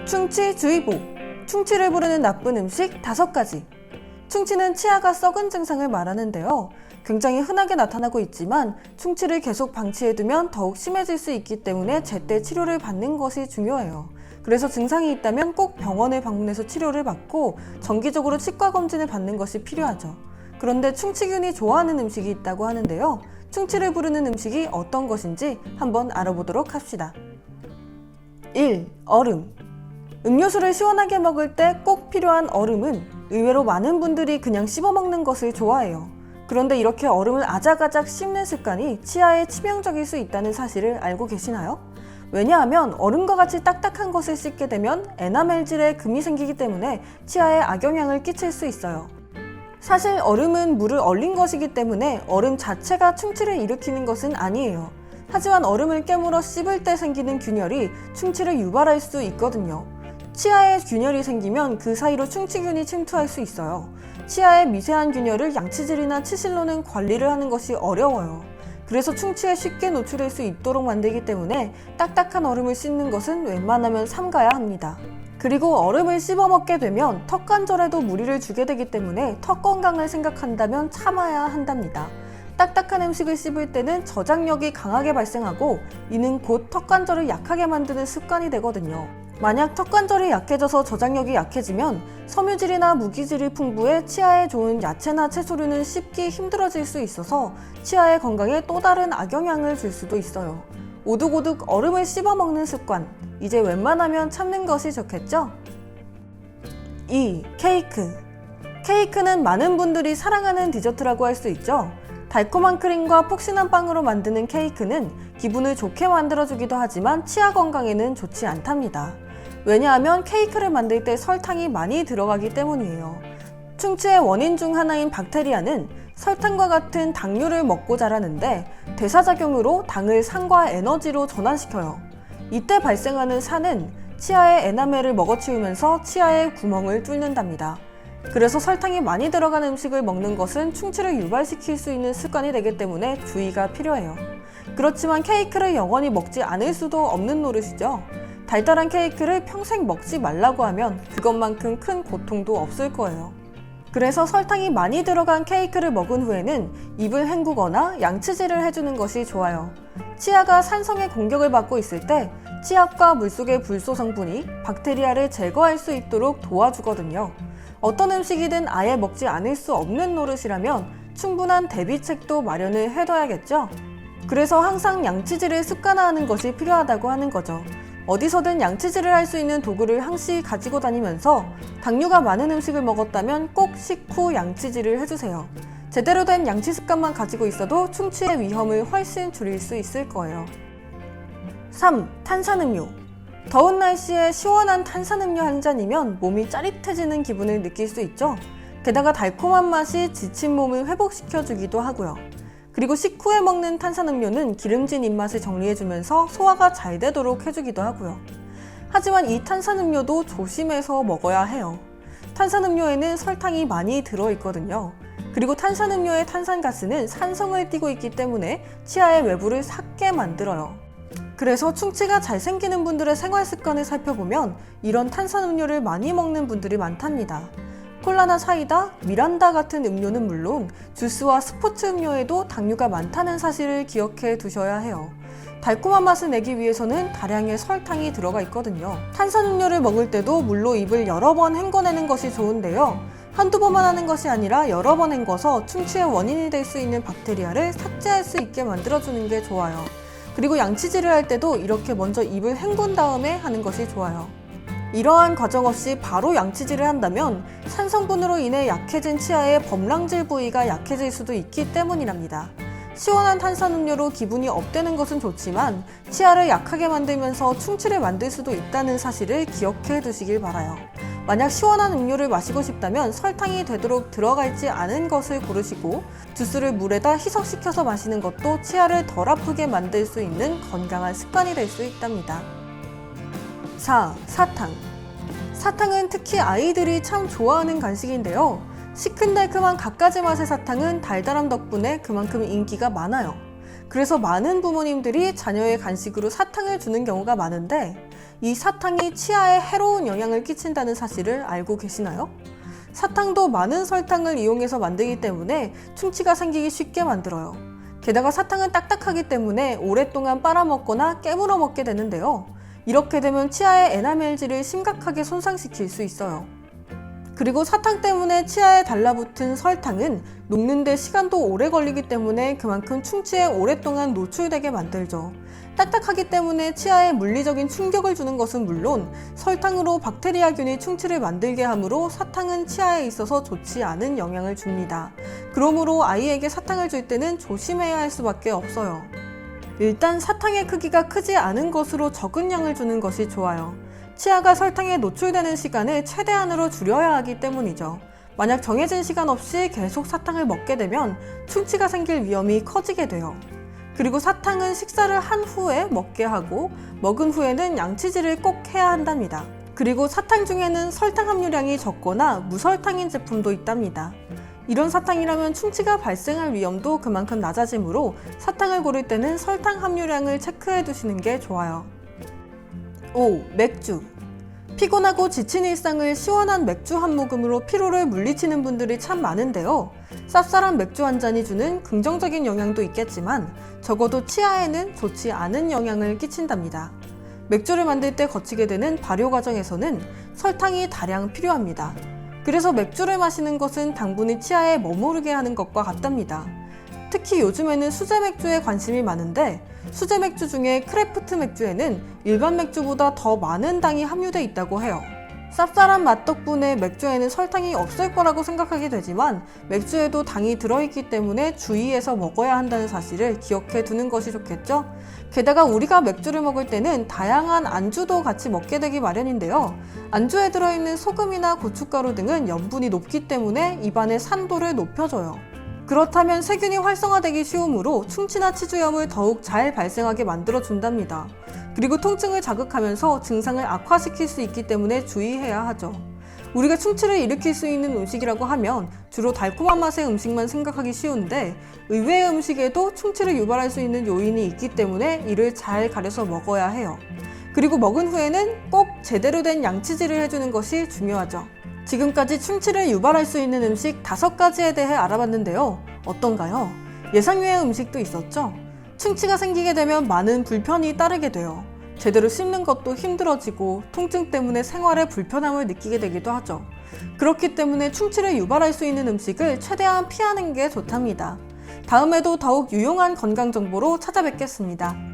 충치주의보. 충치를 부르는 나쁜 음식 5가지. 충치는 치아가 썩은 증상을 말하는데요. 굉장히 흔하게 나타나고 있지만 충치를 계속 방치해두면 더욱 심해질 수 있기 때문에 제때 치료를 받는 것이 중요해요. 그래서 증상이 있다면 꼭 병원을 방문해서 치료를 받고 정기적으로 치과 검진을 받는 것이 필요하죠. 그런데 충치균이 좋아하는 음식이 있다고 하는데요. 충치를 부르는 음식이 어떤 것인지 한번 알아보도록 합시다. 1. 얼음. 음료수를 시원하게 먹을 때 꼭 필요한 얼음은 의외로 많은 분들이 그냥 씹어먹는 것을 좋아해요. 그런데 이렇게 얼음을 아작아작 씹는 습관이 치아에 치명적일 수 있다는 사실을 알고 계시나요? 왜냐하면 얼음과 같이 딱딱한 것을 씹게 되면 에나멜질에 금이 생기기 때문에 치아에 악영향을 끼칠 수 있어요. 사실 얼음은 물을 얼린 것이기 때문에 얼음 자체가 충치를 일으키는 것은 아니에요. 하지만 얼음을 깨물어 씹을 때 생기는 균열이 충치를 유발할 수 있거든요. 치아에 균열이 생기면 그 사이로 충치균이 침투할 수 있어요. 치아의 미세한 균열을 양치질이나 치실로는 관리를 하는 것이 어려워요. 그래서 충치에 쉽게 노출될 수 있도록 만들기 때문에 딱딱한 얼음을 씹는 것은 웬만하면 삼가야 합니다. 그리고 얼음을 씹어 먹게 되면 턱 관절에도 무리를 주게 되기 때문에 턱 건강을 생각한다면 참아야 한답니다. 딱딱한 음식을 씹을 때는 저장력이 강하게 발생하고 이는 곧 턱 관절을 약하게 만드는 습관이 되거든요. 만약 턱 관절이 약해져서 저장력이 약해지면 섬유질이나 무기질이 풍부해 치아에 좋은 야채나 채소류는 씹기 힘들어질 수 있어서 치아의 건강에 또 다른 악영향을 줄 수도 있어요. 오독오독 얼음을 씹어 먹는 습관, 이제 웬만하면 참는 것이 좋겠죠? 2. 케이크. 케이크는 많은 분들이 사랑하는 디저트라고 할 수 있죠. 달콤한 크림과 폭신한 빵으로 만드는 케이크는 기분을 좋게 만들어주기도 하지만 치아 건강에는 좋지 않답니다. 왜냐하면 케이크를 만들 때 설탕이 많이 들어가기 때문이에요. 충치의 원인 중 하나인 박테리아는 설탕과 같은 당류를 먹고 자라는데 대사작용으로 당을 산과 에너지로 전환시켜요. 이때 발생하는 산은 치아의 에나멜을 먹어치우면서 치아의 구멍을 뚫는답니다. 그래서 설탕이 많이 들어간 음식을 먹는 것은 충치를 유발시킬 수 있는 습관이 되기 때문에 주의가 필요해요. 그렇지만 케이크를 영원히 먹지 않을 수도 없는 노릇이죠. 달달한 케이크를 평생 먹지 말라고 하면 그것만큼 큰 고통도 없을 거예요. 그래서 설탕이 많이 들어간 케이크를 먹은 후에는 입을 헹구거나 양치질을 해주는 것이 좋아요. 치아가 산성의 공격을 받고 있을 때 치약과 물속의 불소 성분이 박테리아를 제거할 수 있도록 도와주거든요. 어떤 음식이든 아예 먹지 않을 수 없는 노릇이라면 충분한 대비책도 마련을 해둬야겠죠? 그래서 항상 양치질을 습관화하는 것이 필요하다고 하는 거죠. 어디서든 양치질을 할 수 있는 도구를 항시 가지고 다니면서 당류가 많은 음식을 먹었다면 꼭 식후 양치질을 해주세요. 제대로 된 양치 습관만 가지고 있어도 충치의 위험을 훨씬 줄일 수 있을 거예요. 3. 탄산음료. 더운 날씨에 시원한 탄산음료 한 잔이면 몸이 짜릿해지는 기분을 느낄 수 있죠. 게다가 달콤한 맛이 지친 몸을 회복시켜주기도 하고요. 그리고 식후에 먹는 탄산음료는 기름진 입맛을 정리해주면서 소화가 잘 되도록 해주기도 하고요. 하지만 이 탄산음료도 조심해서 먹어야 해요. 탄산음료에는 설탕이 많이 들어있거든요. 그리고 탄산음료의 탄산가스는 산성을 띠고 있기 때문에 치아의 외부를 삭게 만들어요. 그래서 충치가 잘 생기는 분들의 생활 습관을 살펴보면 이런 탄산음료를 많이 먹는 분들이 많답니다. 콜라나 사이다, 미란다 같은 음료는 물론 주스와 스포츠 음료에도 당류가 많다는 사실을 기억해 두셔야 해요. 달콤한 맛을 내기 위해서는 다량의 설탕이 들어가 있거든요. 탄산음료를 먹을 때도 물로 입을 여러 번 헹궈내는 것이 좋은데요. 한두 번만 하는 것이 아니라 여러 번 헹궈서 충치의 원인이 될 수 있는 박테리아를 삭제할 수 있게 만들어주는 게 좋아요. 그리고 양치질을 할 때도 이렇게 먼저 입을 헹군 다음에 하는 것이 좋아요. 이러한 과정 없이 바로 양치질을 한다면 산성분으로 인해 약해진 치아의 범랑질 부위가 약해질 수도 있기 때문이랍니다. 시원한 탄산음료로 기분이 업되는 것은 좋지만 치아를 약하게 만들면서 충치를 만들 수도 있다는 사실을 기억해 두시길 바라요. 만약 시원한 음료를 마시고 싶다면 설탕이 되도록 들어가 있지 않은 것을 고르시고 주스를 물에다 희석시켜서 마시는 것도 치아를 덜 아프게 만들 수 있는 건강한 습관이 될 수 있답니다. 4. 사탕. 사탕은 특히 아이들이 참 좋아하는 간식인데요. 시큰달큼한 갖가지 맛의 사탕은 달달함 덕분에 그만큼 인기가 많아요. 그래서 많은 부모님들이 자녀의 간식으로 사탕을 주는 경우가 많은데 이 사탕이 치아에 해로운 영향을 끼친다는 사실을 알고 계시나요? 사탕도 많은 설탕을 이용해서 만들기 때문에 충치가 생기기 쉽게 만들어요. 게다가 사탕은 딱딱하기 때문에 오랫동안 빨아먹거나 깨물어 먹게 되는데요. 이렇게 되면 치아의 에나멜질을 심각하게 손상시킬 수 있어요. 그리고 사탕 때문에 치아에 달라붙은 설탕은 녹는데 시간도 오래 걸리기 때문에 그만큼 충치에 오랫동안 노출되게 만들죠. 딱딱하기 때문에 치아에 물리적인 충격을 주는 것은 물론 설탕으로 박테리아균이 충치를 만들게 하므로 사탕은 치아에 있어서 좋지 않은 영향을 줍니다. 그러므로 아이에게 사탕을 줄 때는 조심해야 할 수밖에 없어요. 일단 사탕의 크기가 크지 않은 것으로 적은 양을 주는 것이 좋아요. 치아가 설탕에 노출되는 시간을 최대한으로 줄여야 하기 때문이죠. 만약 정해진 시간 없이 계속 사탕을 먹게 되면 충치가 생길 위험이 커지게 돼요. 그리고 사탕은 식사를 한 후에 먹게 하고 먹은 후에는 양치질을 꼭 해야 한답니다. 그리고 사탕 중에는 설탕 함유량이 적거나 무설탕인 제품도 있답니다. 이런 사탕이라면 충치가 발생할 위험도 그만큼 낮아지므로 사탕을 고를 때는 설탕 함유량을 체크해 두시는 게 좋아요. 5. 맥주. 피곤하고 지친 일상을 시원한 맥주 한 모금으로 피로를 물리치는 분들이 참 많은데요. 쌉쌀한 맥주 한 잔이 주는 긍정적인 영향도 있겠지만 적어도 치아에는 좋지 않은 영향을 끼친답니다. 맥주를 만들 때 거치게 되는 발효 과정에서는 설탕이 다량 필요합니다. 그래서 맥주를 마시는 것은 당분이 치아에 머무르게 하는 것과 같답니다. 특히 요즘에는 수제 맥주에 관심이 많은데 수제 맥주 중에 크래프트 맥주에는 일반 맥주보다 더 많은 당이 함유되어 있다고 해요. 쌉쌀한 맛 덕분에 맥주에는 설탕이 없을 거라고 생각하게 되지만 맥주에도 당이 들어있기 때문에 주의해서 먹어야 한다는 사실을 기억해 두는 것이 좋겠죠? 게다가 우리가 맥주를 먹을 때는 다양한 안주도 같이 먹게 되기 마련인데요. 안주에 들어있는 소금이나 고춧가루 등은 염분이 높기 때문에 입안의 산도를 높여줘요. 그렇다면 세균이 활성화되기 쉬우므로 충치나 치주염을 더욱 잘 발생하게 만들어준답니다. 그리고 통증을 자극하면서 증상을 악화시킬 수 있기 때문에 주의해야 하죠. 우리가 충치를 일으킬 수 있는 음식이라고 하면 주로 달콤한 맛의 음식만 생각하기 쉬운데 의외의 음식에도 충치를 유발할 수 있는 요인이 있기 때문에 이를 잘 가려서 먹어야 해요. 그리고 먹은 후에는 꼭 제대로 된 양치질을 해주는 것이 중요하죠. 지금까지 충치를 유발할 수 있는 음식 5가지에 대해 알아봤는데요. 어떤가요? 예상 외의 음식도 있었죠? 충치가 생기게 되면 많은 불편이 따르게 돼요. 제대로 씹는 것도 힘들어지고 통증 때문에 생활에 불편함을 느끼게 되기도 하죠. 그렇기 때문에 충치를 유발할 수 있는 음식을 최대한 피하는 게 좋답니다. 다음에도 더욱 유용한 건강 정보로 찾아뵙겠습니다.